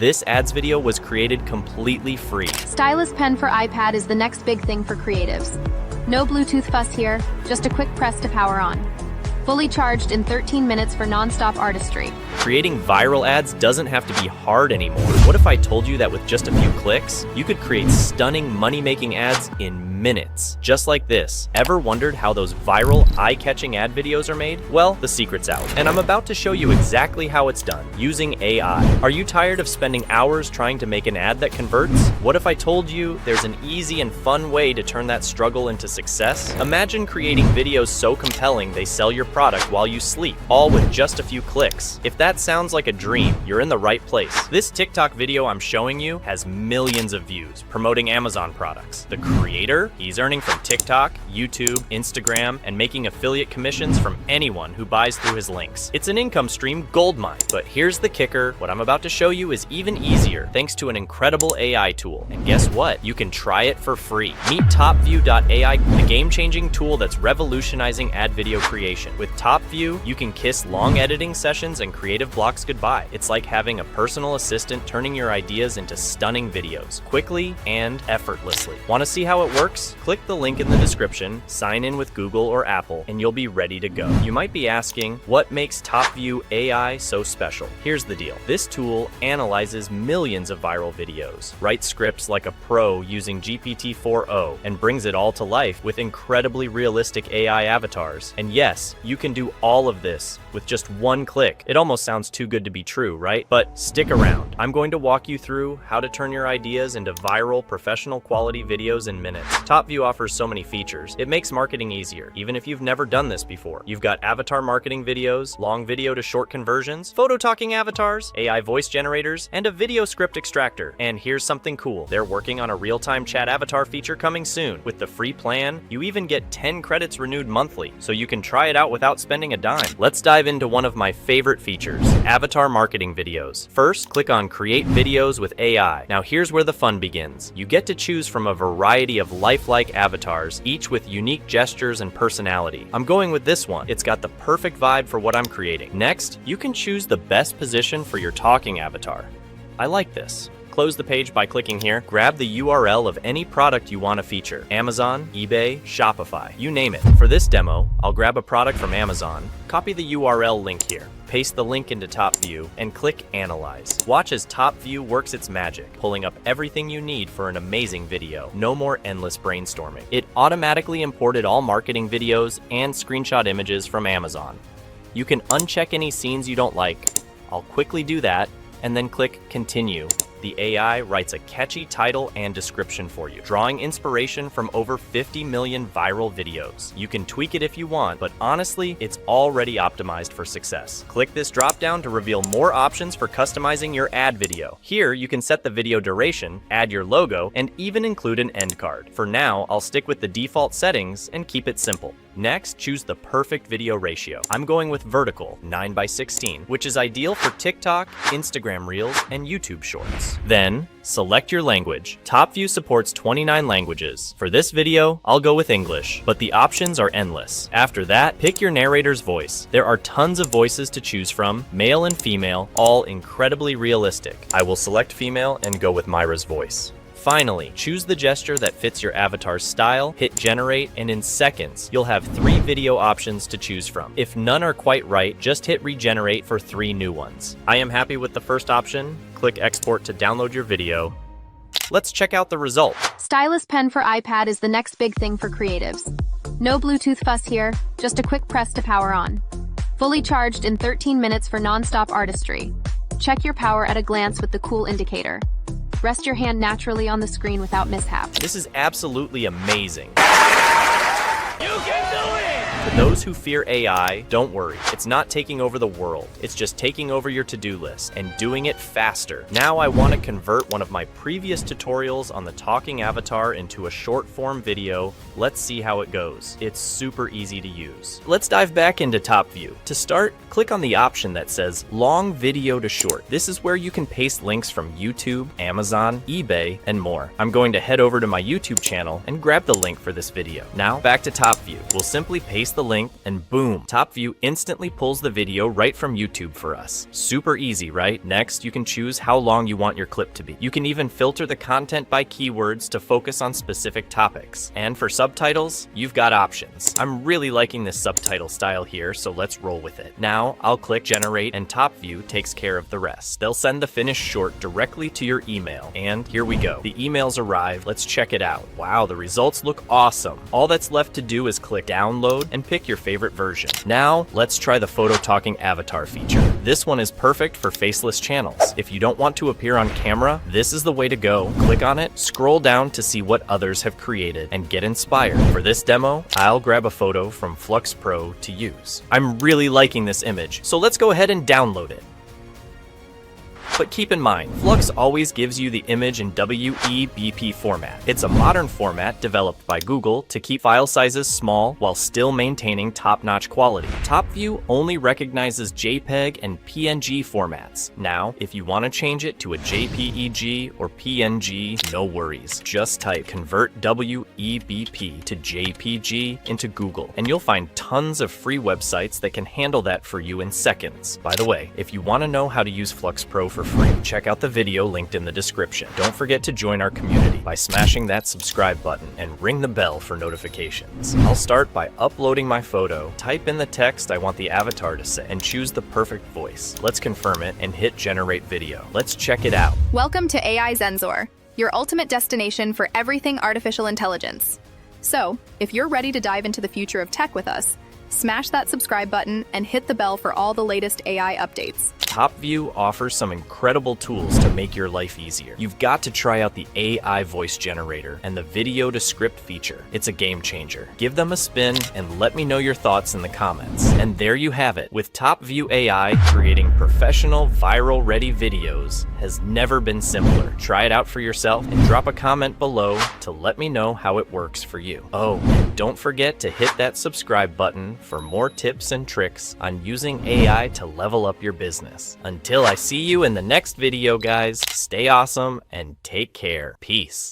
This ads video was created completely free. Stylus pen for iPad is the next big thing for creatives. No Bluetooth fuss here, just a quick press to power on. Fully charged in 13 minutes for non-stop artistry. Creating viral ads doesn't have to be hard anymore. What if I told you that with just a few clicks, you could create stunning money-making ads in minutes, just like this? Ever wondered how those viral, eye-catching ad videos are made? Well, the secret's out, and I'm about to show you exactly how it's done, using AI. Are you tired of spending hours trying to make an ad that converts? What if I told you there's an easy and fun way to turn that struggle into success? Imagine creating videos so compelling they sell your product while you sleep, all with just a few clicks. If that sounds like a dream, you're in the right place. This TikTok video I'm showing you has millions of views, promoting Amazon products. The creator, he's earning from TikTok, YouTube, Instagram, and making affiliate commissions from anyone who buys through his links. It's an income stream goldmine. But here's the kicker, what I'm about to show you is even easier thanks to an incredible AI tool. And guess what? You can try it for free. Meet Topview.ai, the game-changing tool that's revolutionizing ad video creation. With Topview, you can kiss long editing sessions and creative blocks goodbye. It's like having a personal assistant turning your ideas into stunning videos, quickly and effortlessly. Want to see how it works? Click the link in the description, sign in with Google or Apple, and you'll be ready to go. You might be asking, what makes Topview AI so special? Here's the deal. This tool analyzes millions of viral videos, writes scripts like a pro using GPT-4o, and brings it all to life with incredibly realistic AI avatars. And yes, you can do all of this with just one click. It almost sounds too good to be true, right? But stick around. I'm going to walk you through how to turn your ideas into viral, professional quality videos in minutes. Topview offers so many features. It makes marketing easier, even if you've never done this before. You've got avatar marketing videos, long video to short conversions, photo talking avatars, AI voice generators, and a video script extractor. And here's something cool. They're working on a real-time chat avatar feature coming soon. With the free plan, you even get 10 credits renewed monthly, so you can try it out without spending a dime. Let's dive into one of my favorite features, avatar marketing videos. First, click on Create Videos with AI. Now here's where the fun begins. You get to choose from a variety of lifelike avatars, each with unique gestures and personality. I'm going with this one. It's got the perfect vibe for what I'm creating. Next, you can choose the best position for your talking avatar. I like this. Close the page by clicking here. Grab the URL of any product you want to feature. Amazon, eBay, Shopify, you name it. For this demo, I'll grab a product from Amazon, copy the URL link here, paste the link into Topview, and click Analyze. Watch as Topview works its magic, pulling up everything you need for an amazing video. No more endless brainstorming. It automatically imported all marketing videos and screenshot images from Amazon. You can uncheck any scenes you don't like. I'll quickly do that, and then click Continue. The AI writes a catchy title and description for you, drawing inspiration from over 50 million viral videos. You can tweak it if you want, but honestly, it's already optimized for success. Click this drop-down to reveal more options for customizing your ad video. Here, you can set the video duration, add your logo, and even include an end card. For now, I'll stick with the default settings and keep it simple. Next, choose the perfect video ratio. I'm going with vertical, 9:16, which is ideal for TikTok, Instagram Reels, and YouTube Shorts. Then, select your language. Topview supports 29 languages. For this video, I'll go with English, but the options are endless. After that, pick your narrator's voice. There are tons of voices to choose from, male and female, all incredibly realistic. I will select female and go with Myra's voice. Finally, choose the gesture that fits your avatar's style, hit generate, and in seconds, you'll have 3 video options to choose from. If none are quite right, just hit regenerate for 3 new ones. I am happy with the first option. Click export to download your video. Let's check out the result. Stylus pen for iPad is the next big thing for creatives. No Bluetooth fuss here, just a quick press to power on. Fully charged in 13 minutes for non-stop artistry. Check your power at a glance with the cool indicator. Rest your hand naturally on the screen without mishap. This is absolutely amazing. You can do it! For those who fear AI, don't worry. It's not taking over the world. It's just taking over your to-do list and doing it faster. Now I want to convert one of my previous tutorials on the talking avatar into a short form video. Let's see how it goes. It's super easy to use. Let's dive back into Topview. To start, click on the option that says long video to short. This is where you can paste links from YouTube, Amazon, eBay, and more. I'm going to head over to my YouTube channel and grab the link for this video. Now back to Topview. We'll simply paste paste the link, and boom, Topview instantly pulls the video right from YouTube for us. Super easy, right? Next, you can choose how long you want your clip to be. You can even filter the content by keywords to focus on specific topics. And for subtitles, you've got options. I'm really liking this subtitle style here, so let's roll with it. Now, I'll click Generate, and Topview takes care of the rest. They'll send the finished short directly to your email. And here we go. The emails arrived. Let's check it out. Wow, the results look awesome. All that's left to do is click Download and pick your favorite version. Now, let's try the photo talking avatar feature. This one is perfect for faceless channels. If you don't want to appear on camera, this is the way to go. Click on it, scroll down to see what others have created, and get inspired. For this demo, I'll grab a photo from Flux Pro to use. I'm really liking this image, so let's go ahead and download it. But keep in mind, Flux always gives you the image in WEBP format. It's a modern format developed by Google to keep file sizes small while still maintaining top-notch quality. Topview only recognizes JPEG and PNG formats. Now, if you want to change it to a JPEG or PNG, no worries. Just type convert WEBP to JPG into Google, and you'll find tons of free websites that can handle that for you in seconds. By the way, if you want to know how to use Flux Pro for free, check out the video linked in the description. Don't forget to join our community by smashing that subscribe button and ring the bell for notifications. I'll start by uploading my photo, type in the text I want the avatar to say, and choose the perfect voice. Let's confirm it and hit generate video. Let's check it out. Welcome to AI Zenzor, your ultimate destination for everything artificial intelligence. So, if you're ready to dive into the future of tech with us, smash that subscribe button and hit the bell for all the latest AI updates. Topview offers some incredible tools to make your life easier. You've got to try out the AI voice generator and the video to script feature. It's a game changer. Give them a spin and let me know your thoughts in the comments. And there you have it. With Topview AI, creating professional, viral-ready videos has never been simpler. Try it out for yourself and drop a comment below to let me know how it works for you. Oh, and don't forget to hit that subscribe button for more tips and tricks on using AI to level up your business. Until I see you in the next video, guys, stay awesome and take care. Peace.